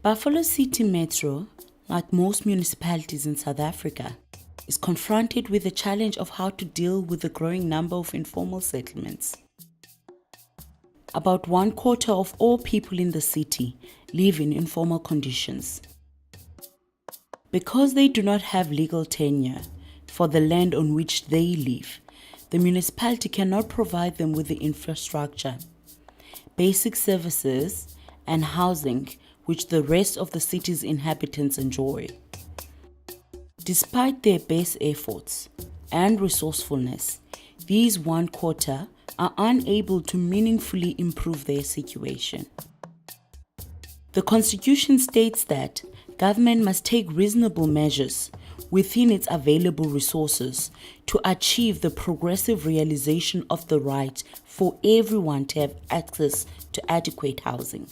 Buffalo City Metro, like most municipalities in South Africa, is confronted with the challenge of how to deal with the growing number of informal settlements. About 1/4 of all people in the city live in informal conditions. Because they do not have legal tenure for the land on which they live, the municipality cannot provide them with the infrastructure, basic services, and housing which the rest of the city's inhabitants enjoy. Despite their best efforts and resourcefulness, these 1/4 are unable to meaningfully improve their situation. The Constitution states that government must take reasonable measures within its available resources to achieve the progressive realization of the right for everyone to have access to adequate housing.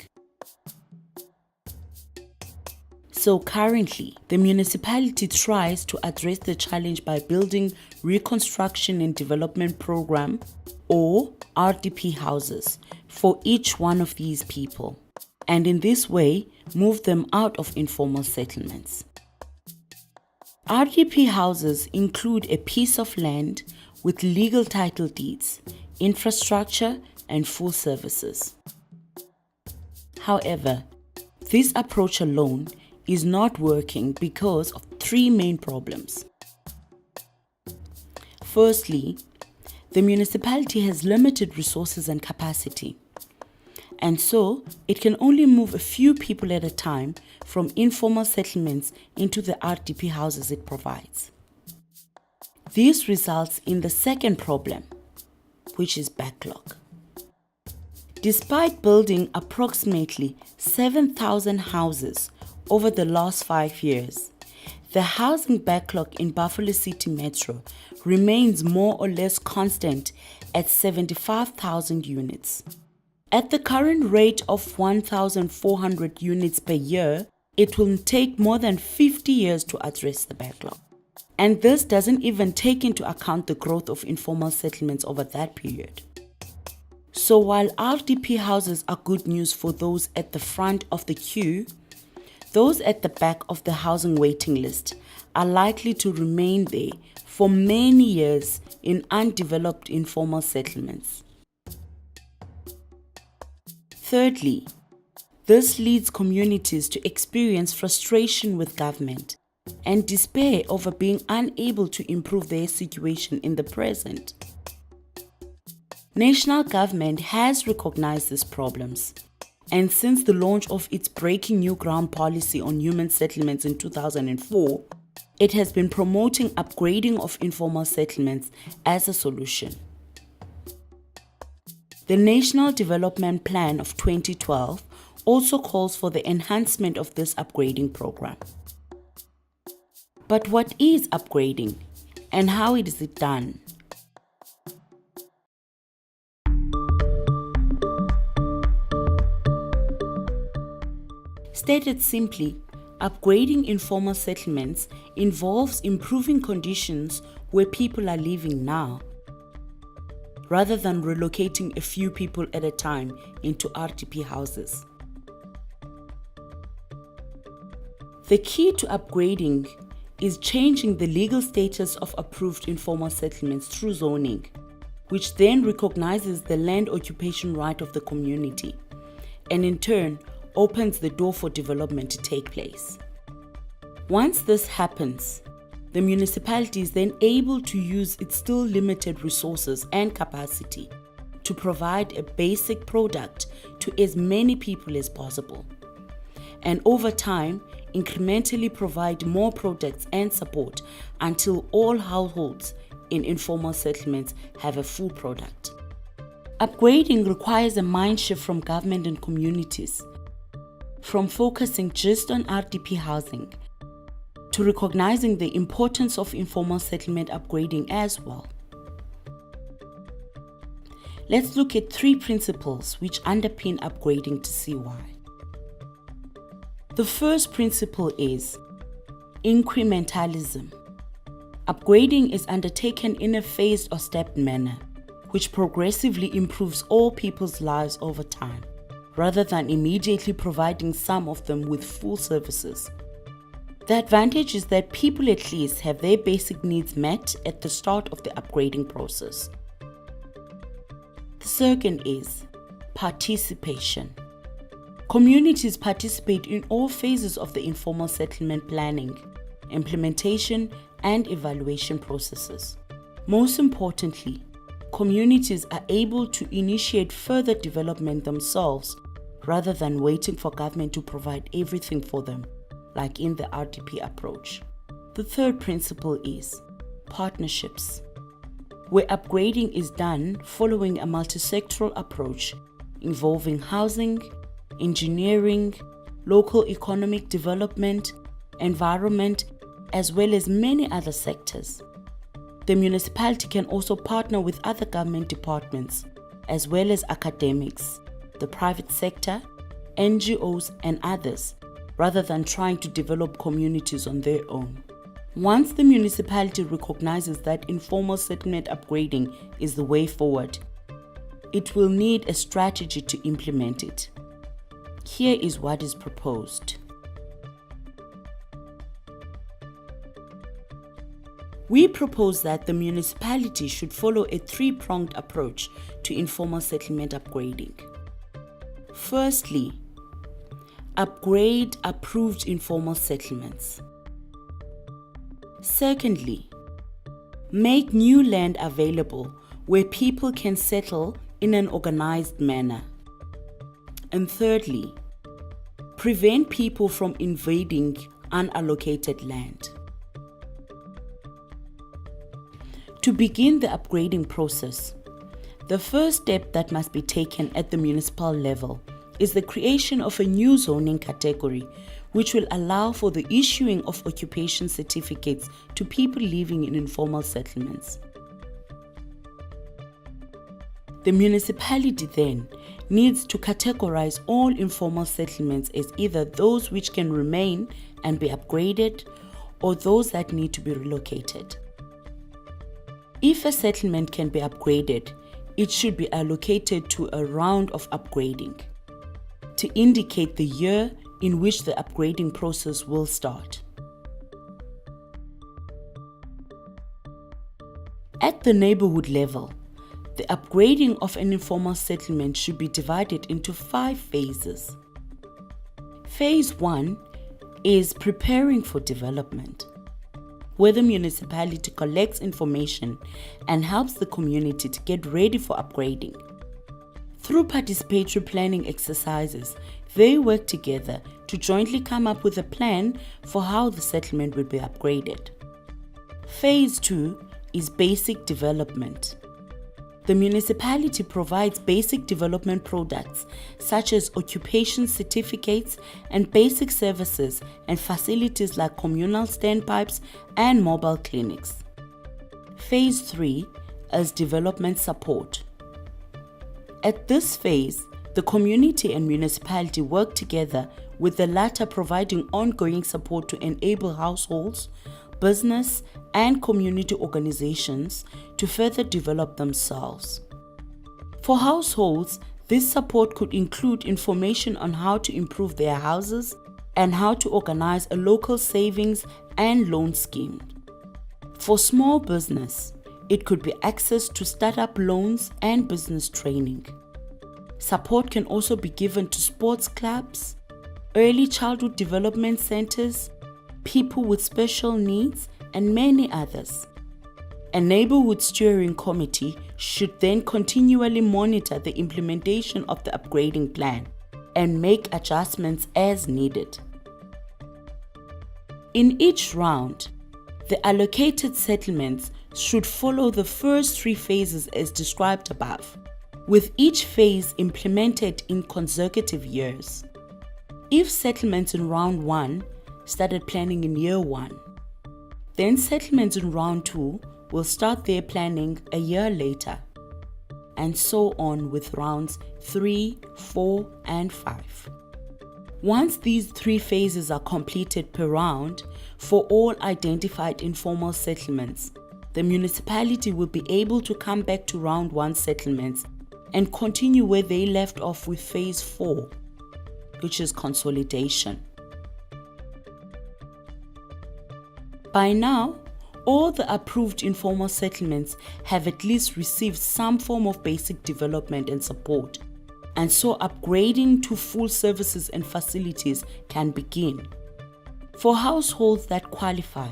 So currently, the municipality tries to address the challenge by building Reconstruction and Development Program, or RDP houses, for each one of these people, and in this way move them out of informal settlements. RDP houses include a piece of land with legal title deeds, infrastructure, and full services. However, this approach alone is not working because of 3 main problems. Firstly, the municipality has limited resources and capacity, and so it can only move a few people at a time from informal settlements into the RDP houses it provides. This results in the second problem, which is backlog. Despite building approximately 7,000 houses over the last 5 years, the housing backlog in Buffalo City Metro remains more or less constant at 75,000 units. At the current rate of 1,400 units per year, it will take more than 50 years to address the backlog. And this doesn't even take into account the growth of informal settlements over that period. So while RDP houses are good news for those at the front of the queue, those at the back of the housing waiting list are likely to remain there for many years in undeveloped informal settlements. Thirdly, this leads communities to experience frustration with government and despair over being unable to improve their situation in the present. National government has recognized these problems, and since the launch of its Breaking New Ground policy on human settlements in 2004, it has been promoting upgrading of informal settlements as a solution. The National Development Plan of 2012 also calls for the enhancement of this upgrading program. But what is upgrading, and how is it done? Stated simply, upgrading informal settlements involves improving conditions where people are living now, rather than relocating a few people at a time into RDP houses. The key to upgrading is changing the legal status of approved informal settlements through zoning, which then recognizes the land occupation right of the community, and in turn opens the door for development to take place. Once this happens, the municipality is then able to use its still limited resources and capacity to provide a basic product to as many people as possible, and over time incrementally provide more products and support until all households in informal settlements have a full product. Upgrading requires a mind shift from government and communities, from focusing just on RDP housing to recognizing the importance of informal settlement upgrading as well. Let's look at 3 principles which underpin upgrading to see why. The first principle is incrementalism. Upgrading is undertaken in a phased or stepped manner, which progressively improves all people's lives over time. rather than immediately providing some of them with full services. The advantage is that people at least have their basic needs met at the start of the upgrading process. The second is participation. Communities participate in all phases of the informal settlement planning, implementation, and evaluation processes. Most importantly, communities are able to initiate further development themselves rather than waiting for government to provide everything for them, like in the RDP approach. The third principle is partnerships, where upgrading is done following a multi-sectoral approach involving housing, engineering, local economic development, environment, as well as many other sectors. The municipality can also partner with other government departments, as well as academics, the private sector, NGOs, and others, rather than trying to develop communities on their own. Once the municipality recognizes that informal settlement upgrading is the way forward, it will need a strategy to implement it. Here is what is proposed. We propose that the municipality should follow a three-pronged approach to informal settlement upgrading. Firstly, upgrade approved informal settlements. Secondly, make new land available where people can settle in an organized manner. And thirdly, prevent people from invading unallocated land. To begin the upgrading process, the first step that must be taken at the municipal level is the creation of a new zoning category which will allow for the issuing of occupation certificates to people living in informal settlements. The municipality then needs to categorize all informal settlements as either those which can remain and be upgraded or those that need to be relocated. If a settlement can be upgraded, it should be allocated to a round of upgrading to indicate the year in which the upgrading process will start. At the neighborhood level, the upgrading of an informal settlement should be divided into 5 phases. Phase 1 is preparing for development, where the municipality collects information and helps the community to get ready for upgrading. Through participatory planning exercises, they work together to jointly come up with a plan for how the settlement will be upgraded. Phase 2 is basic development. The municipality provides basic development products such as occupation certificates and basic services and facilities like communal standpipes and mobile clinics. Phase 3 is development support. At this phase, the community and municipality work together, with the latter providing ongoing support to enable households, business, and community organizations to further develop themselves. For households, this support could include information on how to improve their houses and how to organize a local savings and loan scheme. For small business, it could be access to startup loans and business training. Support can also be given to sports clubs, early childhood development centers, people with special needs, and many others. A neighborhood steering committee should then continually monitor the implementation of the upgrading plan and make adjustments as needed. In each round, the allocated settlements should follow the first 3 phases as described above, with each phase implemented in consecutive years. If settlements in round 1 started planning in year 1, then settlements in round 2 will start their planning a year later, and so on with rounds 3, 4, and 5. Once these 3 phases are completed per round for all identified informal settlements, the municipality will be able to come back to round 1 settlements and continue where they left off with phase 4, which is consolidation. By now, all the approved informal settlements have at least received some form of basic development and support, and so upgrading to full services and facilities can begin. For households that qualify,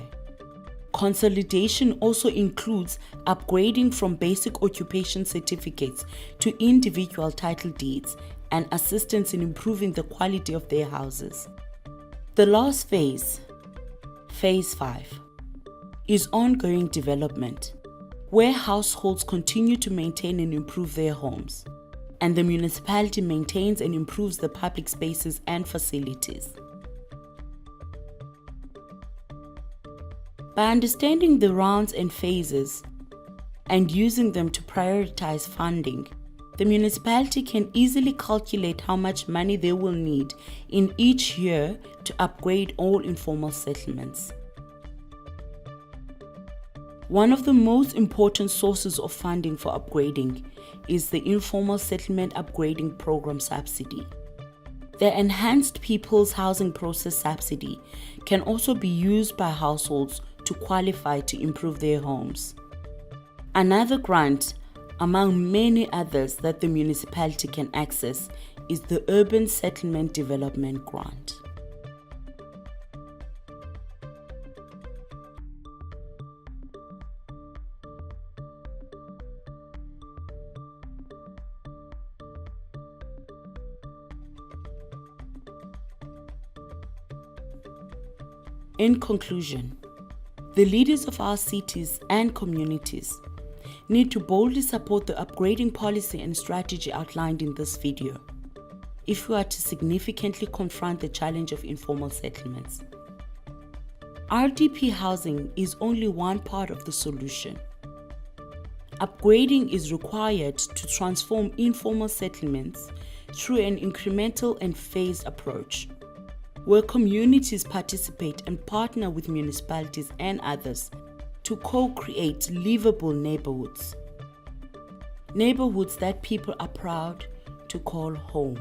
consolidation also includes upgrading from basic occupation certificates to individual title deeds and assistance in improving the quality of their houses. The last phase, phase 5, is ongoing development, where households continue to maintain and improve their homes, and the municipality maintains and improves the public spaces and facilities. By understanding the rounds and phases and using them to prioritize funding, the municipality can easily calculate how much money they will need in each year to upgrade all informal settlements. One of the most important sources of funding for upgrading is the Informal Settlement Upgrading Program subsidy. The Enhanced People's Housing Process subsidy can also be used by households to qualify to improve their homes. Another grant, among many others that the municipality can access, is the Urban Settlement Development Grant. In conclusion, the leaders of our cities and communities need to boldly support the upgrading policy and strategy outlined in this video if we are to significantly confront the challenge of informal settlements. RDP housing is only one part of the solution. Upgrading is required to transform informal settlements through an incremental and phased approach, where communities participate and partner with municipalities and others to co-create livable neighborhoods. Neighborhoods that people are proud to call home.